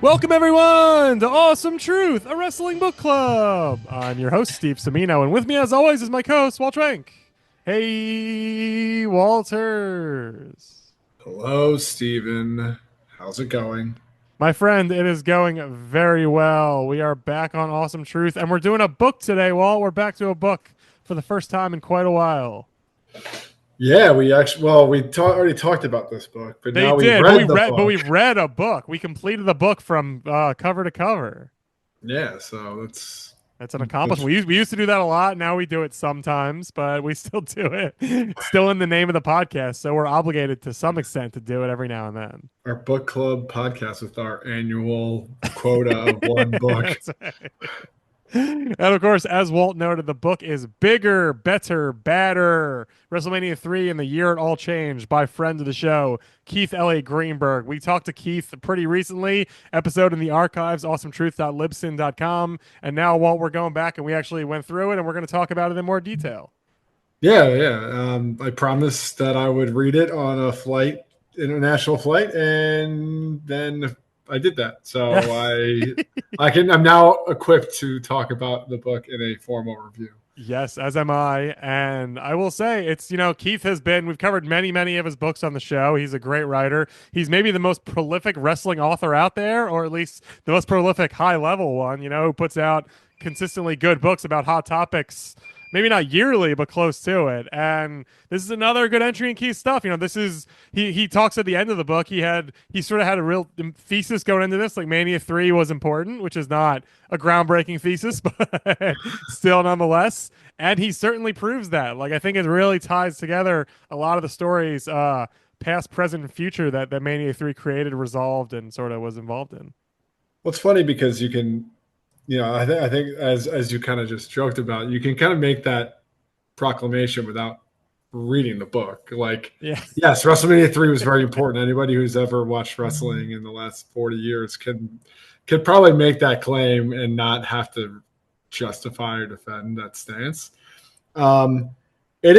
Welcome, everyone, to Awesome Truth, a wrestling book club. I'm your host, Steve Semino, and with me, as always, is my co host, Walt Trank. Hey, Walters. Hello, Steven. How's it going? My friend, it is going very well. We are back on Awesome Truth, and we're doing a book today, Walt. We're back to a book for the first time in quite a while. Yeah, we already talked about this book, but They now we've did, but read the book. we've read a book. We completed the book from cover to cover. Yeah, so that's That's an accomplishment. that's We used to do that a lot. Now we do it sometimes, but we still do it. It's still in the name of the podcast, so we're obligated to some extent to do it every now and then. our book club podcast with our annual quota of one book. That's right. And of course, as Walt noted, the book is Bigger, Better, Badder. WrestleMania 3 and the Year It All Changed by friend of the show, Keith L.A. Greenberg. We talked to Keith pretty recently, episode in the archives, awesometruth.libsyn.com. And now, Walt, we're going back and we actually went through it and we're going to talk about it in more detail. Yeah. I promised that I would read it on a international flight, and then I did that. So I'm now equipped to talk about the book in a formal review. Yes, as am I. And I will say Keith we've covered many of his books on the show. He's a great writer. He's maybe the most prolific wrestling author out there, or at least the most prolific high level one, who puts out consistently good books about hot topics. Maybe not yearly, but close to it. And this is another good entry in Keith's stuff. This is he talks at the end of the book. He sort of had a real thesis going into this. Like Mania 3 was important, which is not a groundbreaking thesis, but still nonetheless. And he certainly proves that. Like I think it really ties together a lot of the stories, past, present, and future that Mania 3 created, resolved, and sort of was involved in. Well, it's funny because you can I think as you kind of just joked about, you can kind of make that proclamation without reading the book. Like, Yeah. yes, WrestleMania 3 was very important. Anybody who's ever watched wrestling in the last 40 years could probably make that claim and not have to justify or defend that stance. It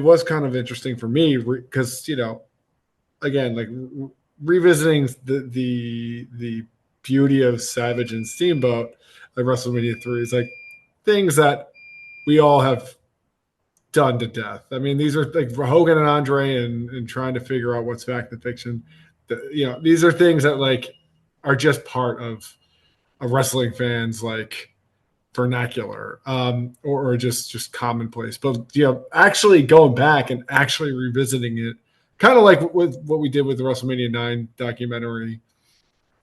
was kind of interesting for me because again, like revisiting the beauty of Savage and Steamboat, like WrestleMania 3, is like things that we all have done to death. I mean, these are like Hogan and Andre and trying to figure out what's fact and fiction. These are things that like are just part of a wrestling fans like vernacular, or just commonplace. But actually going back and actually revisiting it, kind of like with what we did with the WrestleMania 9 documentary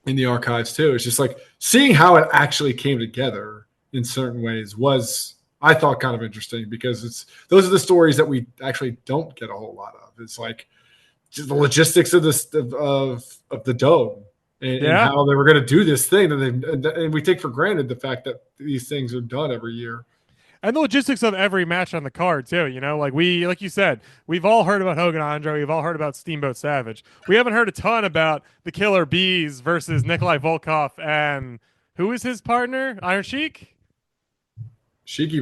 in the archives too. It's just like seeing how it actually came together in certain ways was, I thought, kind of interesting because those are the stories that we actually don't get a whole lot of. It's like just the logistics of this of the dome and how they were going to do this thing, and we take for granted the fact that these things are done every year. And the logistics of every match on the card too, like you said, we've all heard about Hogan Andre, we've all heard about Steamboat Savage. We haven't heard a ton about the Killer Bees versus Nikolai Volkov and who is his partner? Iron Sheik? Sheiky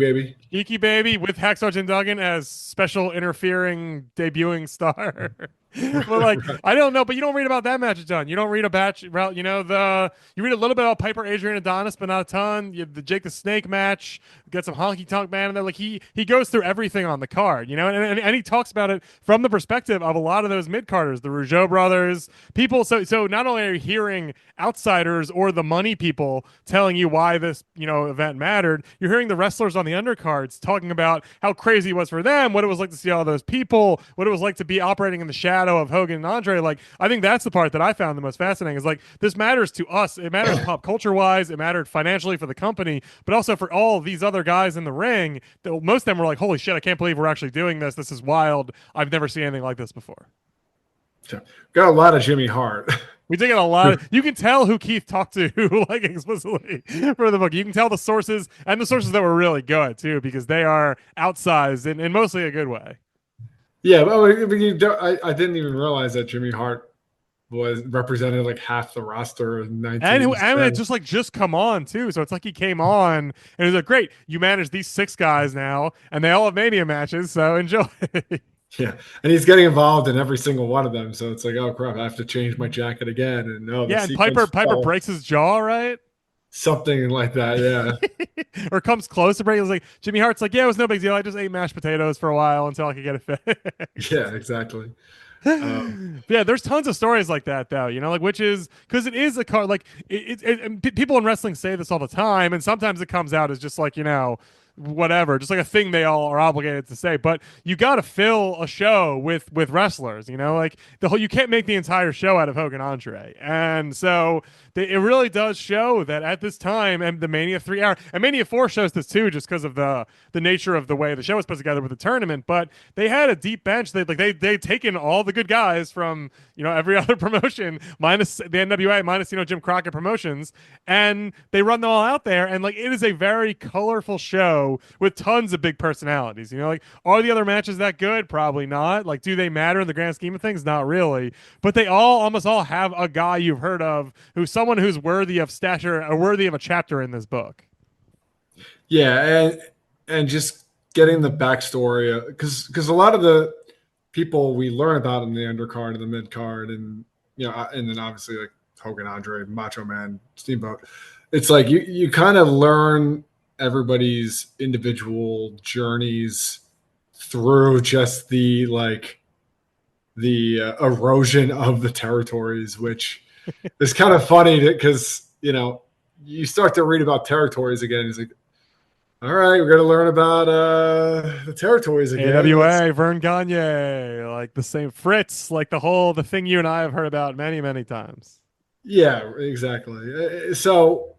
Baby with Hacksaw Jim Duggan as special interfering debuting star. But like, I don't know, but you don't read about that match a ton. You don't read about, you read a little bit about Piper, Adrian Adonis, but not a ton. You have the Jake the Snake match, got some honky tonk man in there. Like he goes through everything on the card, and he talks about it from the perspective of a lot of those mid carders, the Rougeau brothers, people. So not only are you hearing outsiders or the money people telling you why this, event mattered, you're hearing the wrestlers on the undercards talking about how crazy it was for them, what it was like to see all those people, what it was like to be operating in the shadow of Hogan and Andre. Like, I think that's the part that I found the most fascinating is like, this matters to us. It matters pop culture wise. It mattered financially for the company, but also for all these other guys in the ring. Most of them were like, holy shit, I can't believe we're actually doing this. This is wild. I've never seen anything like this before. Got a lot of Jimmy Hart. We did get a lot. You can tell who Keith talked to, like explicitly for the book. You can tell the sources and the sources that were really good too, because they are outsized in mostly a good way. Yeah, but I didn't even realize that Jimmy Hart was represented like half the roster in 19. And it just come on too. So it's like he came on and it was like, great, you manage these 6 guys now, and they all have Mania matches. So enjoy. Yeah, and he's getting involved in every single one of them. So it's like, oh crap, I have to change my jacket again, and no, the Yeah, and Piper sequence Piper fell, breaks his jaw, right? something like that. Yeah, Or comes close to breaking. It was like Jimmy Hart's like, yeah, it was no big deal. I just ate mashed potatoes for a while until I could get it fixed. yeah, exactly. Yeah, there's tons of stories like that, though. You know, like which is because it is a car. Like people in wrestling say this all the time, and sometimes it comes out as just like whatever, just like a thing they all are obligated to say. But you got to fill a show with wrestlers. You know, like the whole you can't make the entire show out of Hogan Andre, and so it really does show that at this time and the Mania 3 hour and Mania 4 shows this too, just because of the nature of the way the show was put together with the tournament. But they had a deep bench. They'd taken all the good guys from every other promotion minus the NWA minus Jim Crockett Promotions, and they run them all out there. And like it is a very colorful show with tons of big personalities. Like are the other matches that good? Probably not. Like do they matter in the grand scheme of things? Not really. But they almost all have a guy you've heard of who's someone who's worthy of stature or worthy of a chapter in this book. Yeah, and just getting the backstory because a lot of the people we learn about in the undercard and the mid card, and and then obviously like Hogan, Andre, Macho Man, Steamboat. It's like you kind of learn everybody's individual journeys through just the erosion of the territories, which is kind of funny because you start to read about territories again. It's like, all right, we're going to learn about the territories again. AWA, Vern Gagne, like the same Fritz, like the thing you and I have heard about many, many times. Yeah, exactly. So,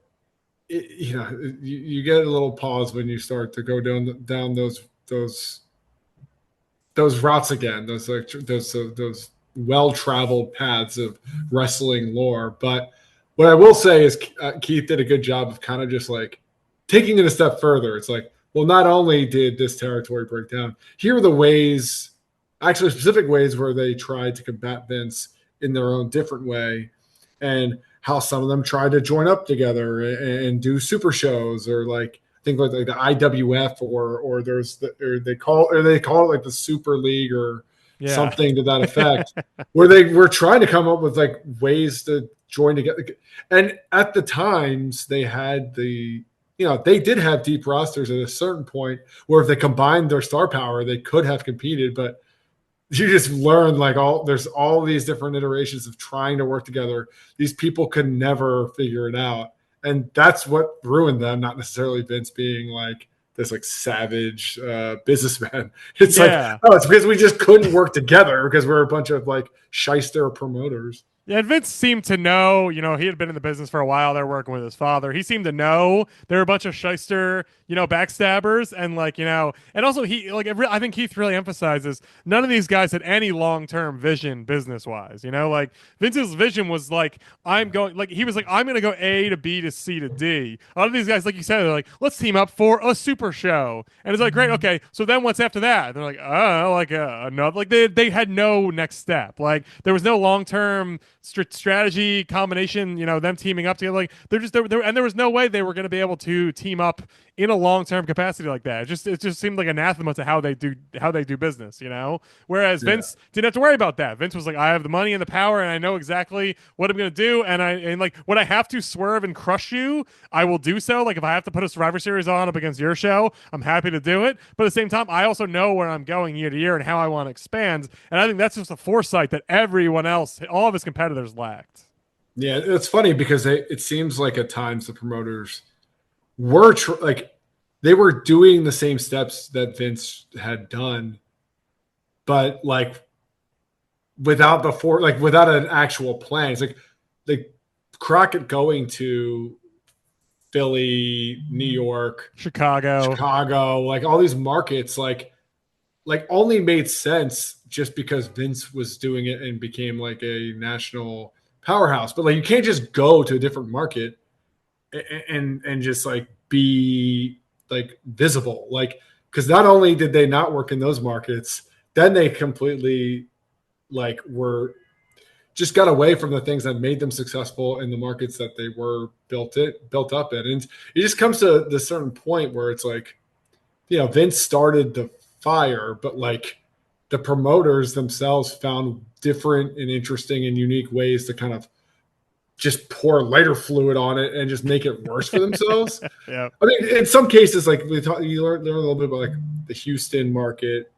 you get a little pause when you start to go down those routes again, those well traveled paths of wrestling lore. But what I will say is Keith did a good job of kind of just like taking it a step further. It's like, well, not only did this territory break down, here are the ways, actually specific ways where they tried to combat Vince in their own different way, and how some of them tried to join up together and do super shows, or like I think like the IWF, or there's they call it like the Super League or Yeah. something to that effect, where they were trying to come up with like ways to join together. And at the times they had they did have deep rosters at a certain point where if they combined their star power, they could have competed. But you just learn like there's all these different iterations of trying to work together. These people could never figure it out. And that's what ruined them, not necessarily Vince being like this like savage businessman. It's like, Yeah. oh, it's because we just couldn't work together because we're a bunch of like shyster promoters. Yeah, and Vince seemed to know, he had been in the business for a while. They're working with his father. He seemed to know there were a bunch of shyster, backstabbers, and and also I think Keith really emphasizes none of these guys had any long term vision business wise. Like Vince's vision was like, I'm going, like he was like, I'm going to go A to B to C to D. A lot of these guys, like you said, they're like, let's team up for a super show, and it's like, great, okay. So then what's after that? They're like, oh, like another, like they had no next step. Like there was no long term strategy combination, them teaming up together. Like they're just there, and there was no way they were going to be able to team up in a long term capacity like that. It just seemed like anathema to how they do business, Whereas Yeah. Vince didn't have to worry about that. Vince was like, I have the money and the power, and I know exactly what I'm going to do, and like when I have to swerve and crush you, I will do so. Like if I have to put a Survivor Series on up against your show, I'm happy to do it. But at the same time, I also know where I'm going year to year and how I want to expand, and I think that's just a foresight that everyone else, all of his competitors, lacked. Yeah, it's funny because it seems like at times the promoters were like they were doing the same steps that Vince had done, but like without an actual plan. It's like Crockett going to Philly, New York, Chicago. Chicago, like all these markets, like only made sense just because Vince was doing it and became like a national powerhouse. But like you can't just go to a different market and just like be like visible, like because not only did they not work in those markets, then they completely like were just got away from the things that made them successful in the markets that they were built up in. And it just comes to this certain point where it's like, Vince started the fire, but like the promoters themselves found different and interesting and unique ways to kind of just pour lighter fluid on it and just make it worse for themselves. Yeah. I mean, in some cases, like you learn a little bit about like the Houston market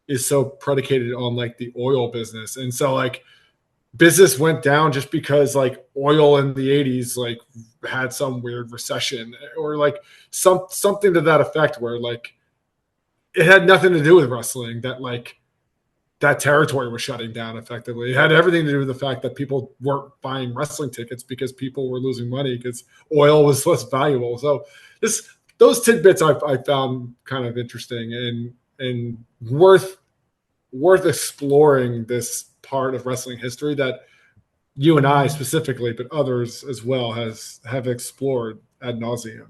is so predicated on like the oil business, and so like business went down just because like oil in the 80s like had some weird recession or like something to that effect where like it had nothing to do with wrestling, that like that territory was shutting down effectively. It had everything to do with the fact that people weren't buying wrestling tickets because people were losing money because oil was less valuable. So those tidbits I found kind of interesting and worth exploring, this part of wrestling history that you and I specifically, but others as well, have explored ad nauseum.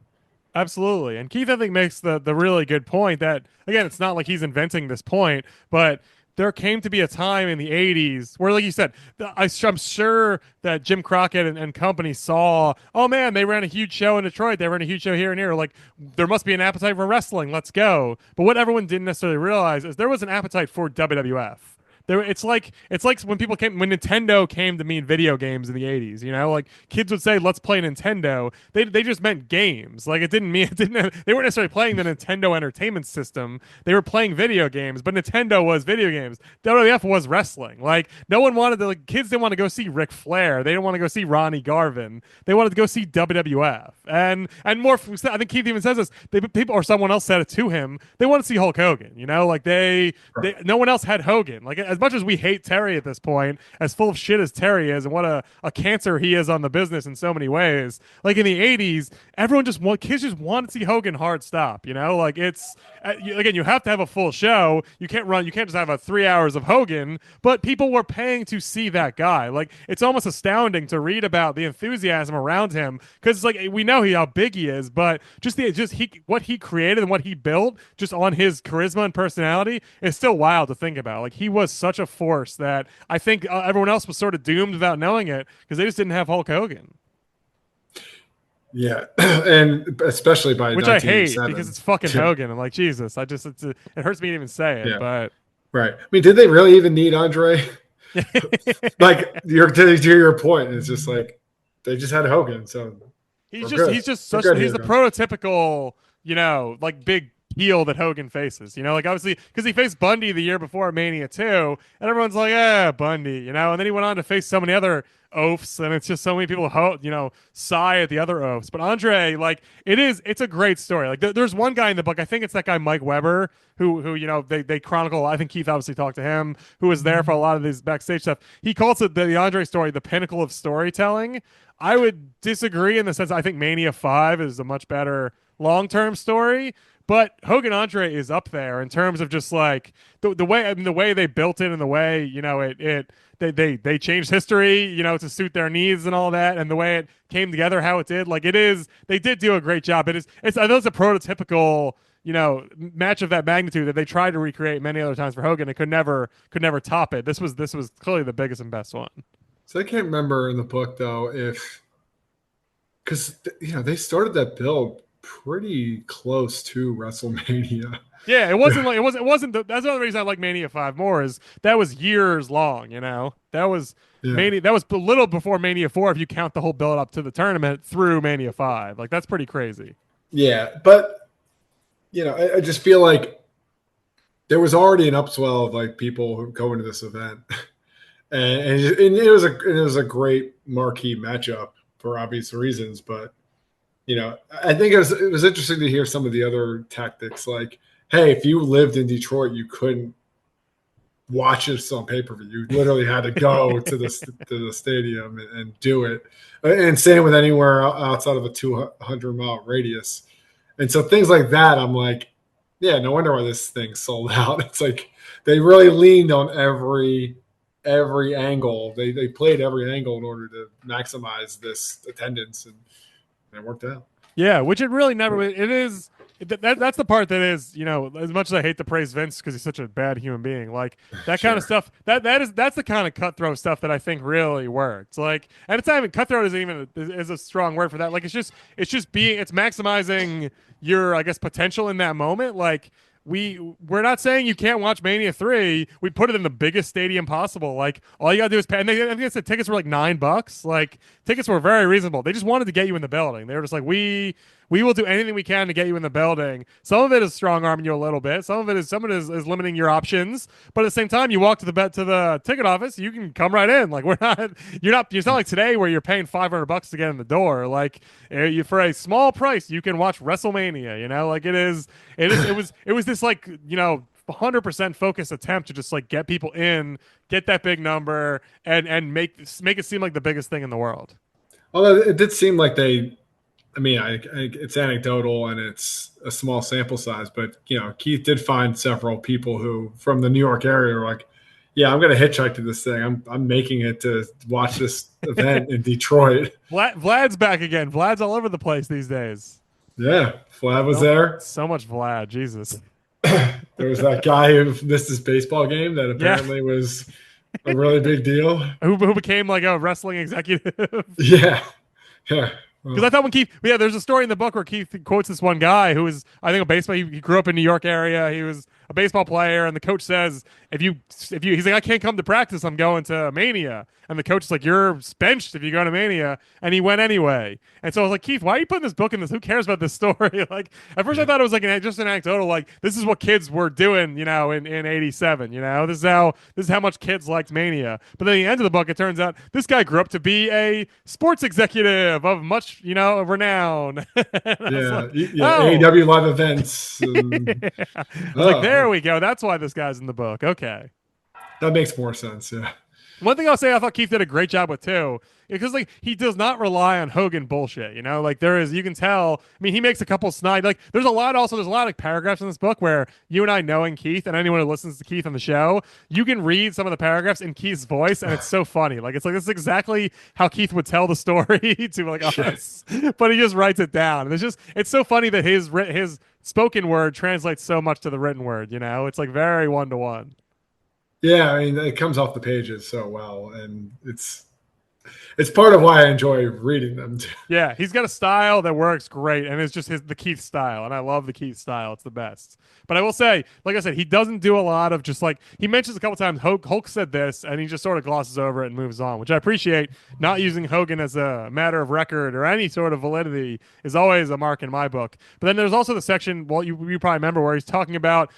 Absolutely. And Keith, I think, makes the really good point that, again, it's not like he's inventing this point, but there came to be a time in the 80s where, like you said, I'm sure that Jim Crockett and company saw, oh man, they ran a huge show in Detroit. They ran a huge show here and here. Like, there must be an appetite for wrestling. Let's go. But what everyone didn't necessarily realize is there was an appetite for WWF. It's like when Nintendo came to mean video games in the 80s, like kids would say let's play Nintendo. They just meant games. Like they weren't necessarily playing the Nintendo Entertainment System. They were playing video games, but Nintendo was video games. WWF was wrestling. Like no one wanted to, like, kids didn't want to go see Ric Flair. They didn't want to go see Ronnie Garvin. They wanted to go see WWF. And more, I think Keith even says this, people or someone else said it to him. They want to see Hulk Hogan, like they no one else had Hogan. Like as much as we hate Terry at this point, as full of shit as Terry is, and what a cancer he is on the business in so many ways. Like in the 80s, kids just want to see Hogan hard stop. Like it's again, you have to have a full show. You can't just have 3 hours of Hogan. But people were paying to see that guy. Like it's almost astounding to read about the enthusiasm around him, because like we know how big he is, but what he created and what he built just on his charisma and personality is still wild to think about. Like he was such a force that I think everyone else was sort of doomed without knowing it because they just didn't have Hulk Hogan. Yeah, and especially by which I hate nineteen eighty-seven. because it's fucking Hogan. I'm like, Jesus, it hurts me to even say it, Yeah, but right. I mean, did they really even need Andre? Like to your point, it's just like they just had Hogan, so he's the Here. prototypical, like big heel that Hogan faces. Like obviously because he faced Bundy the year before Mania 2, and everyone's like, Bundy, and then he went on to face so many other oafs, and it's just so many people sigh at the other oafs. But Andre, like it's a great story. Like there's one guy in the book, I think it's that guy Mike Weber, who they chronicle. I think Keith obviously talked to him, who was there for a lot of these backstage stuff. He calls it the Andre story the pinnacle of storytelling. I would disagree in the sense I think Mania 5 is a much better long-term story, but Hogan Andre is up there in terms of just like the way they built it, and the way they changed history to suit their needs and all that, and the way it came together, how it did. Like they did do a great job. I know it's a prototypical match of that magnitude that they tried to recreate many other times for Hogan and could never top it. This was clearly the biggest and best one. So I can't remember in the book though because they started that build pretty close to WrestleMania. Yeah, it wasn't. That's another reason I like Mania 5 more, is that was years long. That was Mania. That was a little before Mania 4 if you count the whole build up to the tournament through Mania 5. Like that's pretty crazy. Yeah, but I just feel like there was already an upswell of like people who go into this event, and it was a great marquee matchup for obvious reasons. But I think it was interesting to hear some of the other tactics. Like, hey, if you lived in Detroit, you couldn't watch this on pay-per-view. You literally had to go to the stadium and do it. And same with anywhere outside of a 200-mile radius. And so things like that, I'm like, yeah, no wonder why this thing sold out. It's like they really leaned on every angle. They played every angle in order to maximize this attendance, and it worked out. Yeah, which it really never. It is. That's the part that is, as much as I hate to praise Vince because he's such a bad human being, like that kind of stuff. That's the kind of cutthroat stuff that I think really works. Like, and it's not even cutthroat is a strong word for that. Like, it's maximizing your, I guess, potential in that moment. Like, we're not saying you can't watch Mania 3. We put it in the biggest stadium possible. Like all you gotta do is pay. And I think I said tickets were like $9. Like tickets were very reasonable. They just wanted to get you in the building. They were just like, we will do anything we can to get you in the building. Some of it is strong arming you a little bit. Some of it is limiting your options. But at the same time, you walk to the ticket office, you can come right in. Like we're not you're not it's not like today where you're paying $500 to get in the door. Like for a small price, you can watch WrestleMania. Like it was this like 100% focused attempt to just like get people in, get that big number, and make it seem like the biggest thing in the world. Although it did seem like they, I mean, it's anecdotal and it's a small sample size, but Keith did find several people who from the New York area were like, "Yeah, I'm going to hitchhike to this thing. I'm making it to watch this event in Detroit." Vlad's back again. Vlad's all over the place these days. Yeah, Vlad was there. So much Vlad, Jesus. There was that guy who missed his baseball game that Yeah, apparently was a really big deal. who became like a wrestling executive. Yeah, yeah. Because Well, I thought when Keith, yeah, there's a story in the book where Keith quotes this one guy who was, I think, a baseball. He grew up in New York area. He was a baseball player, and the coach says, he's like, I can't come to practice. I'm going to Mania, and the coach is like, you're benched if you go to Mania, and he went anyway. And so I was like, Keith, why are you putting this book in this? Who cares about this story? Like at first I thought it was like just an anecdotal, like this is what kids were doing, in '87. This is how much kids liked Mania. But then at the end of the book, it turns out this guy grew up to be a sports executive of much renown. And I was yeah, like, yeah. oh, AEW live events. yeah. I was like, there we go. That's why this guy's in the book. Okay. That makes more sense. Yeah. One thing I'll say I thought Keith did a great job with too, because like he does not rely on Hogan bullshit. Like there is, you can tell. I mean, he makes a couple snide. Like there's a lot. Also, there's a lot of paragraphs in this book where you and I, knowing Keith and anyone who listens to Keith on the show, you can read some of the paragraphs in Keith's voice, and it's so funny. Like it's like this is exactly how Keith would tell the story to like us, but he just writes it down. And it's so funny that his spoken word translates so much to the written word. It's like very 1-to-1. Yeah, I mean, it comes off the pages so well, and it's part of why I enjoy reading them too. Yeah, he's got a style that works great, and it's just the Keith style, and I love the Keith style. It's the best. But I will say, like I said, he doesn't do a lot of just like he mentions a couple times. Hulk said this, and he just sort of glosses over it and moves on, which I appreciate. Not using Hogan as a matter of record or any sort of validity is always a mark in my book. But then there's also the section, well, you probably remember where he's talking about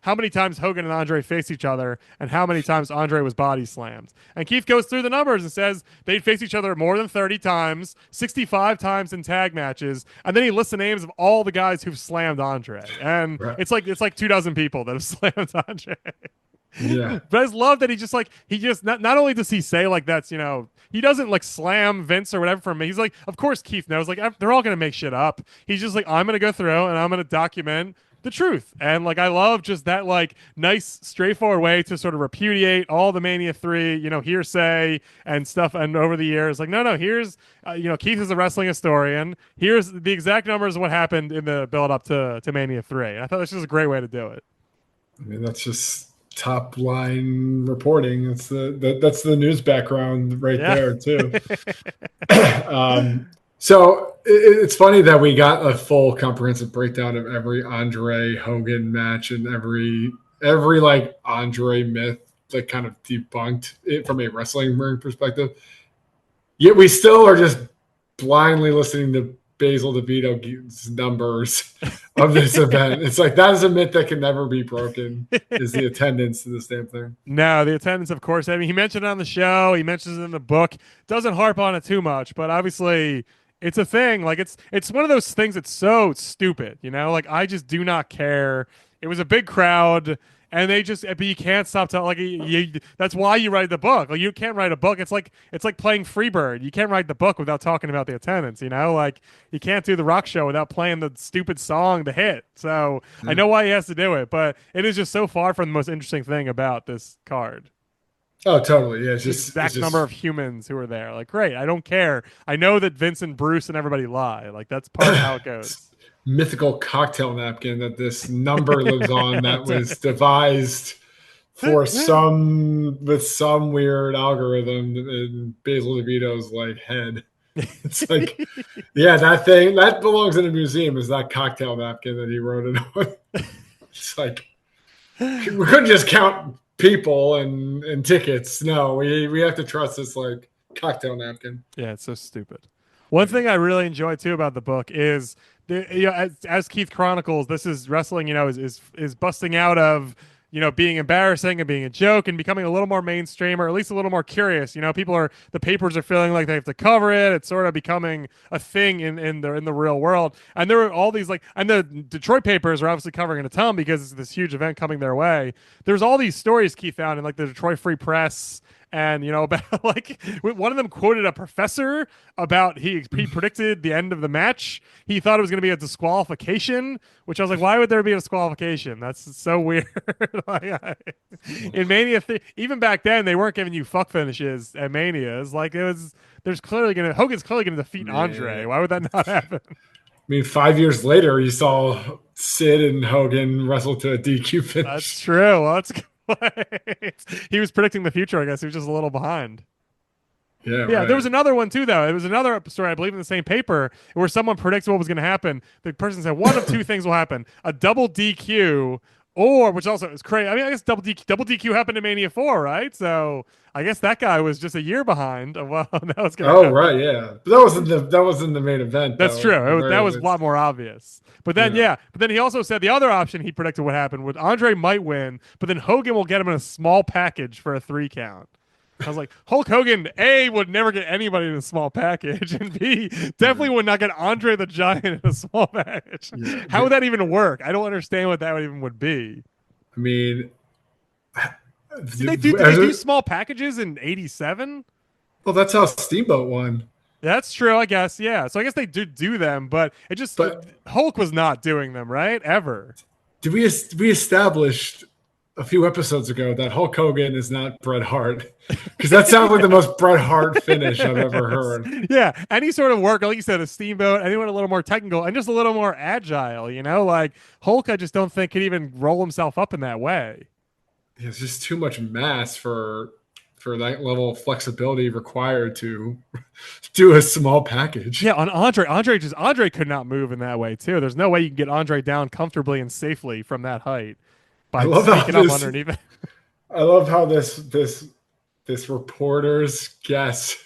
how many times Hogan and Andre faced each other and how many times Andre was body slammed. And Keith goes through the numbers and says they'd face each other more than 30 times, 65 times in tag matches, and then he lists the names of all the guys who've slammed Andre. And Right. it's like 2 dozen people that have slammed Andre. Yeah. But I just love that he just not only does he say like that's he doesn't like slam Vince or whatever from me. He's like, of course Keith knows, like they're all gonna make shit up. He's just like, I'm gonna go through and I'm gonna document the truth. And like I love just that like nice straightforward way to sort of repudiate all the Mania 3 hearsay and stuff. And over the years, like no, here's Keith is a wrestling historian. Here's the exact numbers of what happened in the build up to Mania 3. And I thought this was a great way to do it. I mean, that's just top line reporting. That's the news background right there too. So it's funny that we got a full comprehensive breakdown of every Andre Hogan match and every like Andre myth that kind of debunked it from a wrestling ring perspective. Yet we still are just blindly listening to Basil DeVito's numbers of this event. It's like that is a myth that can never be broken. Is the attendance to this damn thing? No, the attendance, of course. I mean, he mentioned it on the show. He mentions it in the book. Doesn't harp on it too much, but obviously it's a thing. Like it's one of those things that's so stupid, Like I just do not care. It was a big crowd, and but you can't stop telling. Like that's why you write the book. Like you can't write a book. It's like playing Freebird. You can't write the book without talking about the attendance. Like you can't do the rock show without playing the stupid song, the hit. So I know why he has to do it, but it is just so far from the most interesting thing about this card. Oh, totally. Yeah, it's The just exact number of humans who are there. Like, great. I don't care. I know that Vince and Bruce and everybody lie. Like, that's part of how it goes. mythical cocktail napkin that this number lives on that was devised for with some weird algorithm in Basil DeVito's like head. It's like, yeah, that thing that belongs in a museum is that cocktail napkin that he wrote it on. It's like we couldn't just count people and tickets. No, we have to trust this like cocktail napkin. Yeah, it's so stupid. One thing I really enjoy too about the book is as Keith chronicles, this is wrestling, is busting out of being embarrassing and being a joke and becoming a little more mainstream or at least a little more curious. The papers are feeling like they have to cover it. It's sort of becoming a thing in the real world. And there are all these and the Detroit papers are obviously covering it a ton because it's this huge event coming their way. There's all these stories Keith found in like the Detroit Free Press and about like one of them quoted a professor about he predicted the end of the match. He thought it was going to be a disqualification, which I was like, why would there be a disqualification? That's so weird. In Mania, even back then, they weren't giving you fuck finishes at Manias. Like Hogan's clearly going to defeat Andre. Why would that not happen? I mean, 5 years later, you saw Sid and Hogan wrestle to a DQ finish. That's true. Well, that's he was predicting the future. I guess he was just a little behind. Yeah, yeah. right. There was another one too, though. It was another story, I believe, in the same paper where someone predicts what was going to happen. The person said one of two things will happen: a double DQ, or which also is crazy. I mean, I guess double DQ happened in Mania 4, right? So I guess that guy was just a year behind of what that was going to happen. Right, yeah. But that wasn't the main event. That's true. That was a lot more obvious. But then, But then he also said the other option he predicted would happen would Andre might win, but then Hogan will get him in a small package for a 3 count. I was like, Hulk Hogan, A, would never get anybody in a small package, and B, definitely would not get Andre the Giant in a small package. Yeah. How would that even work? I don't understand what that even would be. I mean, did they do small packages in '87? Well, that's how Steamboat won. That's true, I guess. Yeah. So I guess they do them, but Hulk was not doing them, right? Ever. We established a few episodes ago that Hulk Hogan is not Bret Hart? Because that sounds like the most Bret Hart finish I've ever heard. Yeah. Any sort of work, like you said, a Steamboat, anyone a little more technical and just a little more agile, like Hulk, I just don't think could even roll himself up in that way. It's just too much mass for that level of flexibility required to do a small package. Yeah, on Andre could not move in that way too. There's no way you can get Andre down comfortably and safely from that height by sneaking up underneath it. I love how this reporter's guess,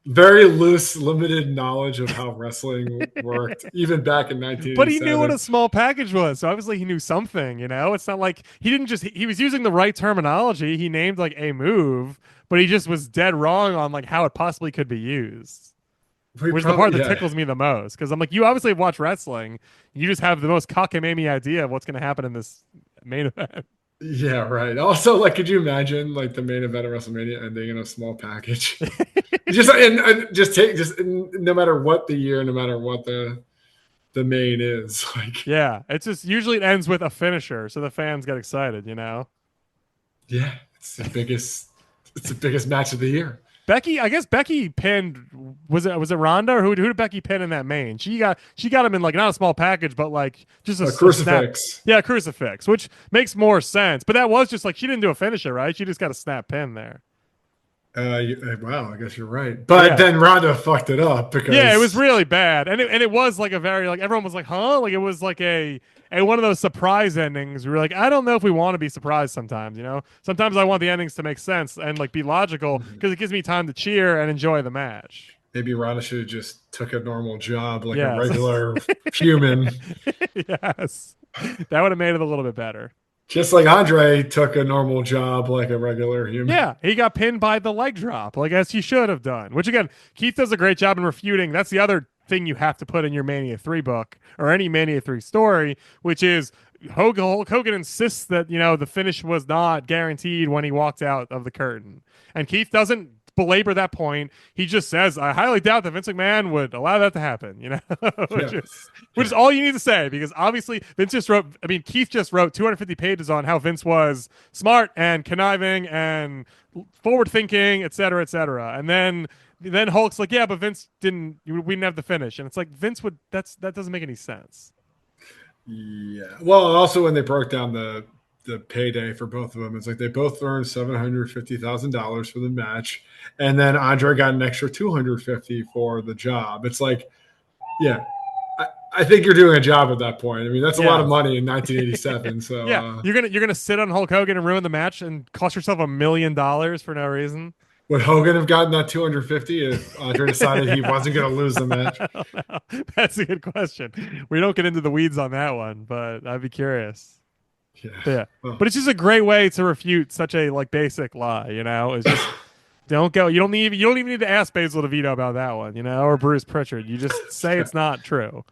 very loose, limited knowledge of how wrestling worked, even back in 1987. But he knew what a small package was, so obviously he knew something. It's not like he was using the right terminology. He named like a move, but he just was dead wrong on like how it possibly could be used. Which is the part that tickles me the most, because I'm like, you obviously watch wrestling, you just have the most cockamamie idea of what's going to happen in this main event. Yeah, right. Also, like, could you imagine like the main event of WrestleMania ending in a small package? just no matter what the year, no matter what the main is, like. Yeah, it's just usually it ends with a finisher, so the fans get excited. Yeah, it's the biggest match of the year. I guess Becky pinned. Was it Ronda or who did Becky pin in that main? She got him in like not a small package, but like just a crucifix. Yeah, crucifix, which makes more sense. But that was just like she didn't do a finisher, right? She just got a snap pin there. Wow, I guess you're right. But then Ronda fucked it up because it was really bad, and it was like a very like everyone was like, huh? Like it was like a one of those surprise endings. We were like, I don't know if we want to be surprised sometimes. Sometimes I want the endings to make sense and like be logical because it gives me time to cheer and enjoy the match. Maybe Ronda should have just took a normal job like a regular human. Yes, that would have made it a little bit better. Just like Andre took a normal job like a regular human. Yeah, he got pinned by the leg drop, like as he should have done. Which again, Keith does a great job in refuting. That's the other thing you have to put in your Mania 3 book or any Mania 3 story, which is Hulk Hogan insists that the finish was not guaranteed when he walked out of the curtain, and Keith doesn't belabor that point. He just says, I highly doubt that Vince McMahon would allow that to happen, which is all you need to say, because obviously Keith just wrote 250 pages on how Vince was smart and conniving and forward thinking, et cetera, et cetera. And then Hulk's like, yeah, but Vince we didn't have the finish. And it's like, Vince that doesn't make any sense. Yeah. Well, also when they broke down the payday for both of them, it's like they both earned $750,000 for the match, and then Andre got an extra $250 for the job. It's like, yeah, I think you're doing a job at that point. I mean, that's a lot Yeah. of money in 1987. So Yeah, you're gonna sit on Hulk Hogan and ruin the match and cost yourself $1 million for no reason. would Hogan have gotten that 250 if Andre decided he Yeah. wasn't going to lose the match? I don't know. That's a good question. We don't get into the weeds on that one, but I'd be curious. Yeah. But yeah, Well, but it's just a great way to refute such a like basic lie. It's just don't go. You don't even need to ask Basil DeVito about that one. Or Bruce Pritchard. You just say yeah. it's not true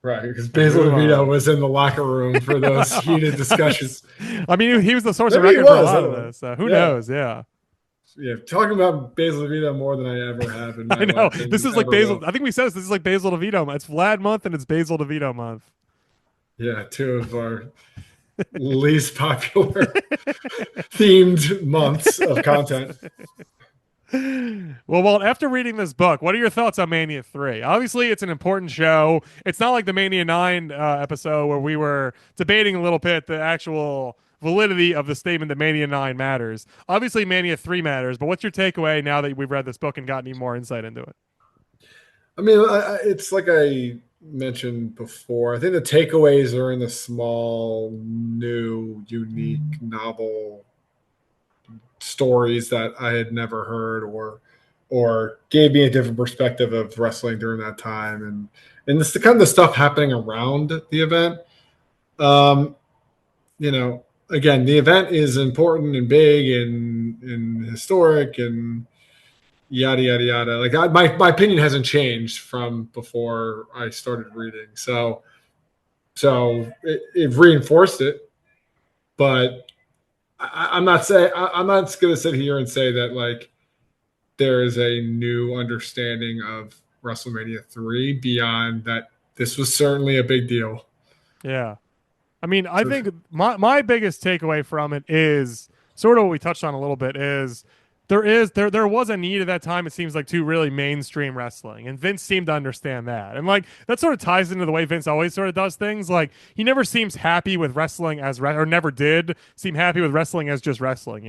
Right, because and Basil move DeVito on. was in the locker room for those Well, heated discussions. I mean, he was the source of Maybe he record for a was. I lot of don't know. this. So who Yeah. knows? Yeah. Yeah. Talking about Basil DeVito more than I ever have in my I know. life This and is like ever Basil. will. I think we said this. This is like Basil DeVito month. It's Vlad month and it's Basil DeVito month. Yeah. Two of our least popular themed months of content. Well, after reading this book, what are your thoughts on Mania 3? Obviously, it's an important show. It's not like the Mania 9 episode where we were debating a little bit the actual validity of the statement that Mania 9 matters. Obviously, Mania 3 matters, but what's your takeaway now that we've read this book and gotten any more insight into it? I mean, it's like I mentioned before. I think the takeaways are in the small, new, unique, novel stories that I had never heard or gave me a different perspective of wrestling during that time and this the kind of the stuff happening around the event. Um, again, the event is important and big and historic and yada yada yada. Like my opinion hasn't changed from before I started reading. So it reinforced it, but I'm not going to sit here and say that like there is a new understanding of WrestleMania 3 beyond that. This was certainly a big deal. Yeah. I mean, I So, think my biggest takeaway from it is sort of what we touched on a little bit is there was a need at that time, it seems like, to really mainstream wrestling, and Vince seemed to understand that, and like that sort of ties into the way Vince always sort of does things. Like he never seems happy with wrestling or never did seem happy with wrestling as just wrestling.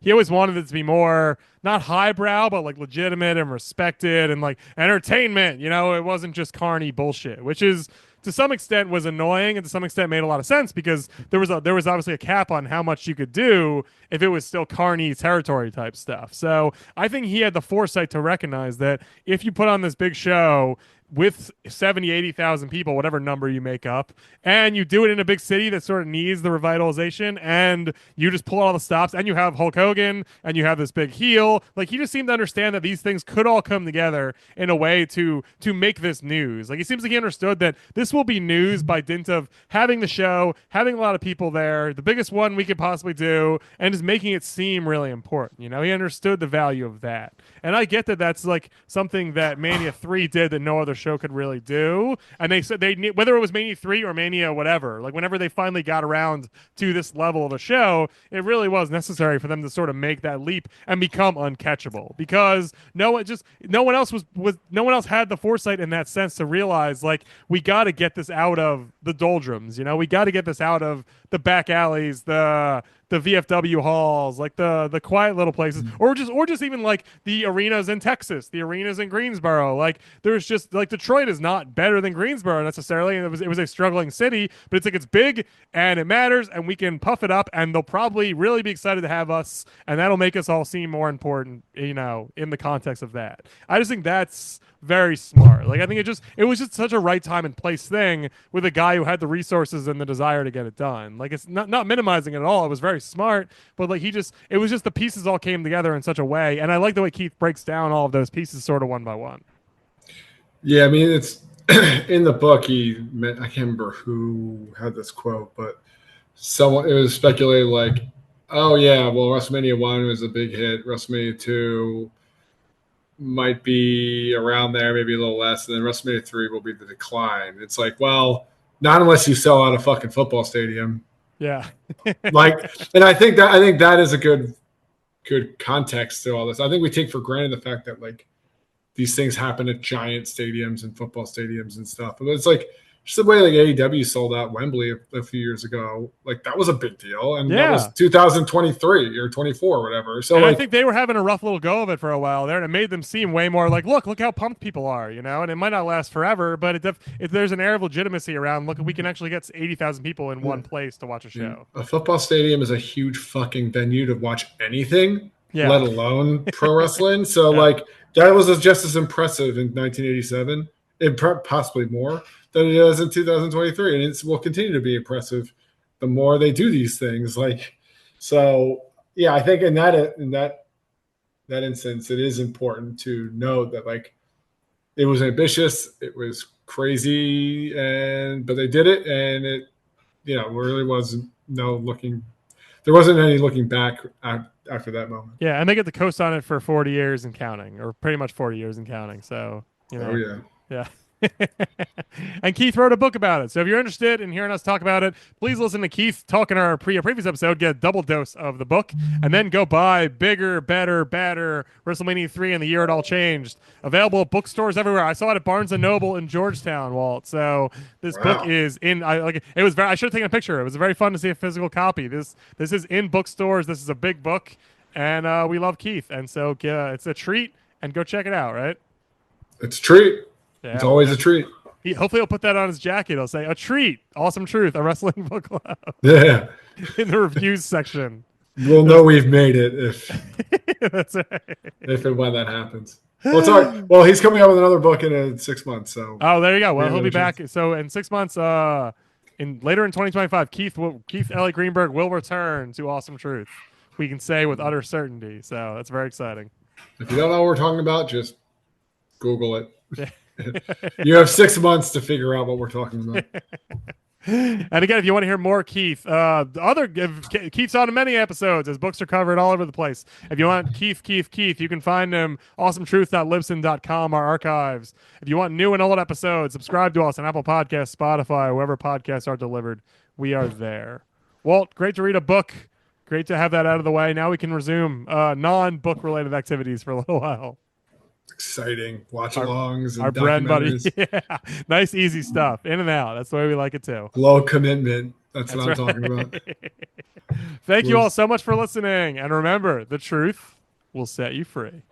He always wanted it to be more not highbrow but like legitimate and respected and like entertainment. It wasn't just carny bullshit, which is to some extent was annoying and to some extent made a lot of sense because there was obviously a cap on how much you could do if it was still carny territory type stuff. So I think he had the foresight to recognize that if you put on this big show with 70, 80,000 people, whatever number you make up, and you do it in a big city that sort of needs the revitalization, and you just pull all the stops, and you have Hulk Hogan, and you have this big heel. Like he just seemed to understand that these things could all come together in a way to make this news. Like he seems like he understood that this will be news by dint of having the show, having a lot of people there, the biggest one we could possibly do, and just making it seem really important. He understood the value of that, and I get that that's like something that Mania 3 did that no other show could really do. And they said whether it was Mania 3 or Mania whatever, like whenever they finally got around to this level of a show, it really was necessary for them to sort of make that leap and become uncatchable because no one else had the foresight in that sense to realize like we got to get this out of the doldrums. We got to get this out of the back alleys, the VFW halls, like the quiet little places, or just even like the arenas in Texas, the arenas in Greensboro. Like there's just like Detroit is not better than Greensboro necessarily, and it was a struggling city, but it's like it's big and it matters, and we can puff it up, and they'll probably really be excited to have us, and that'll make us all seem more important, in the context of that. I just think that's very smart. Like I think it was just such a right time and place thing with a guy who had the resources and the desire to get it done. Like it's not minimizing it at all. It was very smart, but like it was just the pieces all came together in such a way. And I like the way Keith breaks down all of those pieces sort of one by one. yeah, I mean, it's in the book. I can't remember who had this quote, but it was speculated like, oh yeah, well, WrestleMania 1 was a big hit. WrestleMania 2 might be around there, maybe a little less, and then WrestleMania 3 will be the decline. It's like, well, not unless you sell out a fucking football stadium. Yeah. Like, and I think that is a good context to all this. I think we take for granted the fact that like these things happen at giant stadiums and football stadiums and stuff. But it's like just the way like AEW sold out Wembley a few years ago, like that was a big deal, and that was Yeah. 2023 or 24 or whatever. So And I like, think they were having a rough little go of it for a while there, and it made them seem way more like, look how pumped people are, you know. And it might not last forever, but there's an air of legitimacy around. Look, we can actually get 80,000 people in one place to watch a show. a football stadium is a huge fucking venue to watch anything, Yeah, let alone pro wrestling. So yeah, like that was just as impressive in 1987, and possibly more than it is in 2023, and it will continue to be impressive the more they do these things. Like, so yeah, I think in that instance, it is important to note that like it was ambitious, it was crazy, and but they did it, and it really wasn't no looking. There wasn't any looking back after that moment. yeah. And they get the coast on it for 40 years and counting, or pretty much 40 years and counting. So Oh yeah. yeah. And Keith wrote a book about it. So if you're interested in hearing us talk about it, please listen to Keith talk in our previous episode, get a double dose of the book, and then go buy Bigger, Better, Badder, WrestleMania 3 and the Year It All Changed. Available at bookstores everywhere. I saw it at Barnes & Noble in Georgetown, Walt. So this book Wow. is in, it was I should have taken a picture. It was very fun to see a physical copy. This is in bookstores. This is a big book, and we love Keith. And so it's a treat, and go check it out, right? It's a treat. Yeah, It's always a treat. hopefully he'll put that on his jacket. He'll say, "A treat, awesome truth, a wrestling book club," Yeah. in the reviews section. We'll know we've made it That's right. if and when that happens. Well, sorry. Well, he's coming out with another book in 6 months. So Oh, there you go. Well, maybe he'll be another chance. back. So in 6 months, in later in 2025, Keith Elliott Greenberg will return to Awesome Truth. We can say with utter certainty. So that's very exciting. If you don't know what we're talking about, just Google it. You have 6 months to figure out what we're talking about. And again, if you want to hear more Keith, Keith's on many episodes. His books are covered all over the place. If you want Keith, you can find him awesometruth.libsyn.com, our archives. If you want new and old episodes, subscribe to us on Apple Podcasts, Spotify, wherever podcasts are delivered. We are there. Walt, great to read a book. Great to have that out of the way. Now we can resume non-book related activities for a little while. Exciting watch-alongs and Our bread buddy. documentaries. Yeah. Nice, easy stuff. In and out. That's the way we like it too. Low commitment. That's what I'm Right. talking about. Thank you all so much for listening. And remember, the truth will set you free.